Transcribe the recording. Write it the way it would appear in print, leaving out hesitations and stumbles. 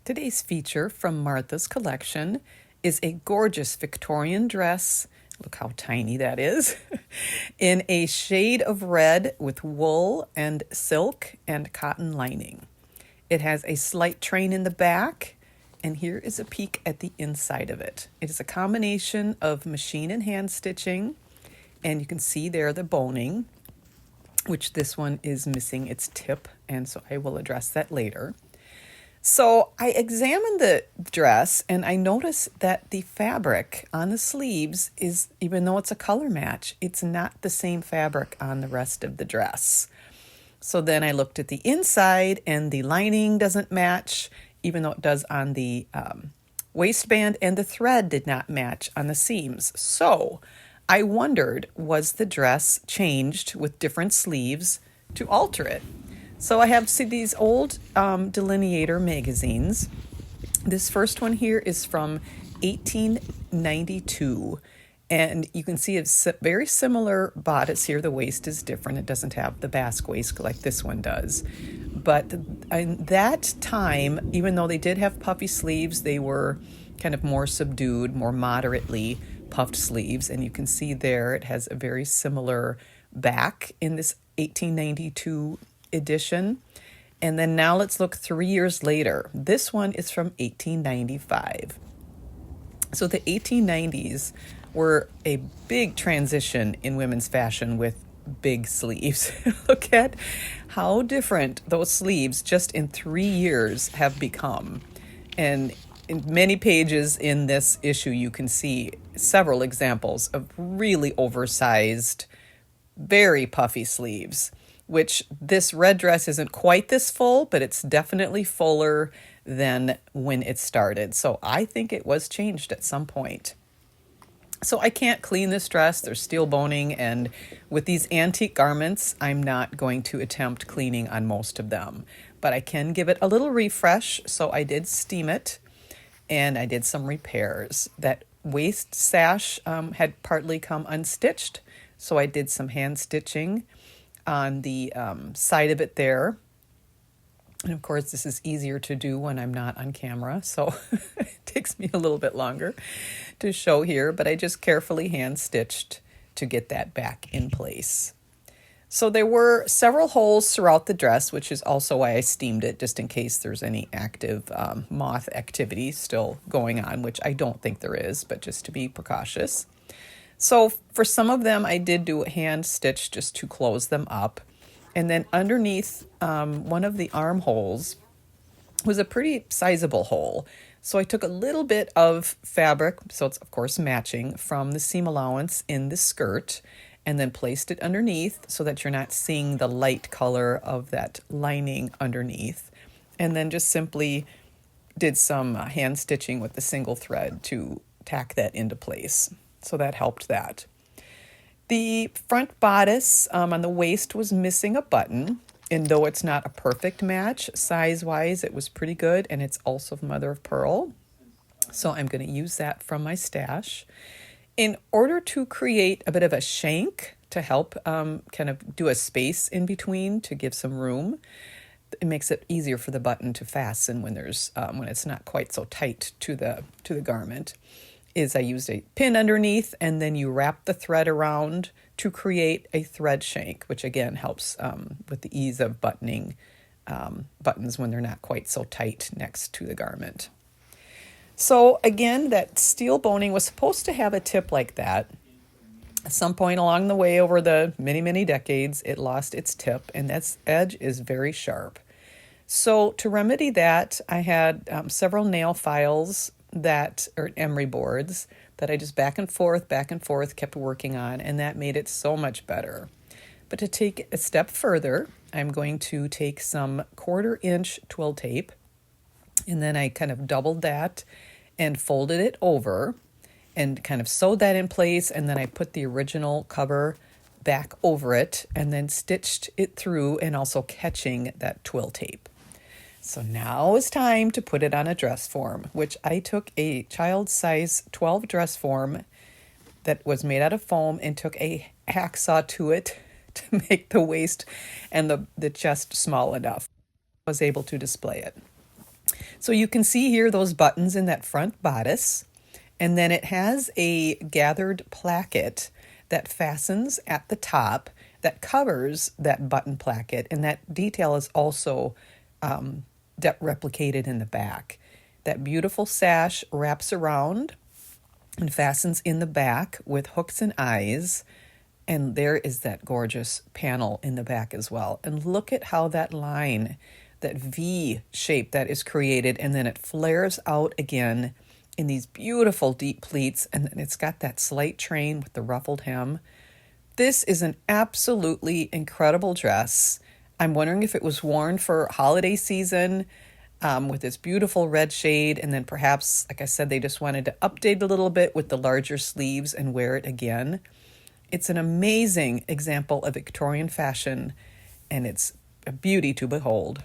Today's feature from Martha's collection is a gorgeous Victorian dress. Look how tiny that is. In a shade of red with wool and silk and cotton lining. It has a slight train in the back, and here is a peek at the inside of it. It is a combination of machine and hand stitching, and you can see there the boning, which this one is missing its tip, and so I will address that later. So I examined the dress and I noticed that the fabric on the sleeves is, even though it's a color match, it's not the same fabric on the rest of the dress. So then I looked at the inside and the lining doesn't match, even though it does on the waistband, and the thread did not match on the seams. So I wondered, was the dress changed with different sleeves to alter it? So I have these old delineator magazines. This first one here is from 1892, and you can see it's a very similar bodice here. The waist is different. It doesn't have the basque waist like this one does. But in that time, even though they did have puffy sleeves, they were kind of more subdued, more moderately puffed sleeves. And you can see there it has a very similar back in this 1892 edition. And then now let's look 3 years later. This one is from 1895. So the 1890s were a big transition in women's fashion with big sleeves. Look at how different those sleeves just in 3 years have become. And in many pages in this issue, you can see several examples of really oversized, very puffy sleeves, which this red dress isn't quite this full, but it's definitely fuller than when it started. So I think it was changed at some point. So I can't clean this dress. There's steel boning, and with these antique garments, I'm not going to attempt cleaning on most of them. But I can give it a little refresh, so I did steam it, and I did some repairs. That waist sash had partly come unstitched, so I did some hand stitching on the side of it there. And of course, this is easier to do when I'm not on camera, so it takes me a little bit longer to show here, but I just carefully hand stitched to get that back in place. So there were several holes throughout the dress, which is also why I steamed it, just in case there's any active moth activity still going on, which I don't think there is, but just to be precautious. So for some of them, I did do a hand stitch just to close them up. And then underneath one of the armholes was a pretty sizable hole. So I took a little bit of fabric, so it's of course matching, from the seam allowance in the skirt, and then placed it underneath so that you're not seeing the light color of that lining underneath. And then just simply did some hand stitching with the single thread to tack that into place. So that helped that. The front bodice on the waist was missing a button, and though it's not a perfect match, size-wise it was pretty good, and it's also mother of pearl. So I'm going to use that from my stash. In order to create a bit of a shank to help kind of do a space in between to give some room, it makes it easier for the button to fasten when there's when it's not quite so tight to the garment. Is I used a pin underneath, and then you wrap the thread around to create a thread shank, which again helps with the ease of buttoning buttons when they're not quite so tight next to the garment. So again, that steel boning was supposed to have a tip like that. At some point along the way over the many, many decades, it lost its tip, and that edge is very sharp. So to remedy that, I had several nail files or emery boards that I just back and forth kept working on, and that made it so much better. But to take a step further, I'm going to take some 1/4-inch twill tape, and then I kind of doubled that and folded it over and kind of sewed that in place, and then I put the original cover back over it and then stitched it through, and also catching that twill tape. So now is time to put it on a dress form, which I took a child size 12 dress form that was made out of foam and took a hacksaw to it to make the waist and the chest small enough. I was able to display it. So you can see here those buttons in that front bodice, and then it has a gathered placket that fastens at the top that covers that button placket, and that detail is also replicated in the back. That beautiful sash wraps around and fastens in the back with hooks and eyes. And there is that gorgeous panel in the back as well. And look at how that line, that V shape that is created, and then it flares out again in these beautiful deep pleats, and then it's got that slight train with the ruffled hem. This is an absolutely incredible dress. I'm wondering if it was worn for holiday season with this beautiful red shade, and then perhaps, like I said, they just wanted to update a little bit with the larger sleeves and wear it again. It's an amazing example of Victorian fashion, and it's a beauty to behold.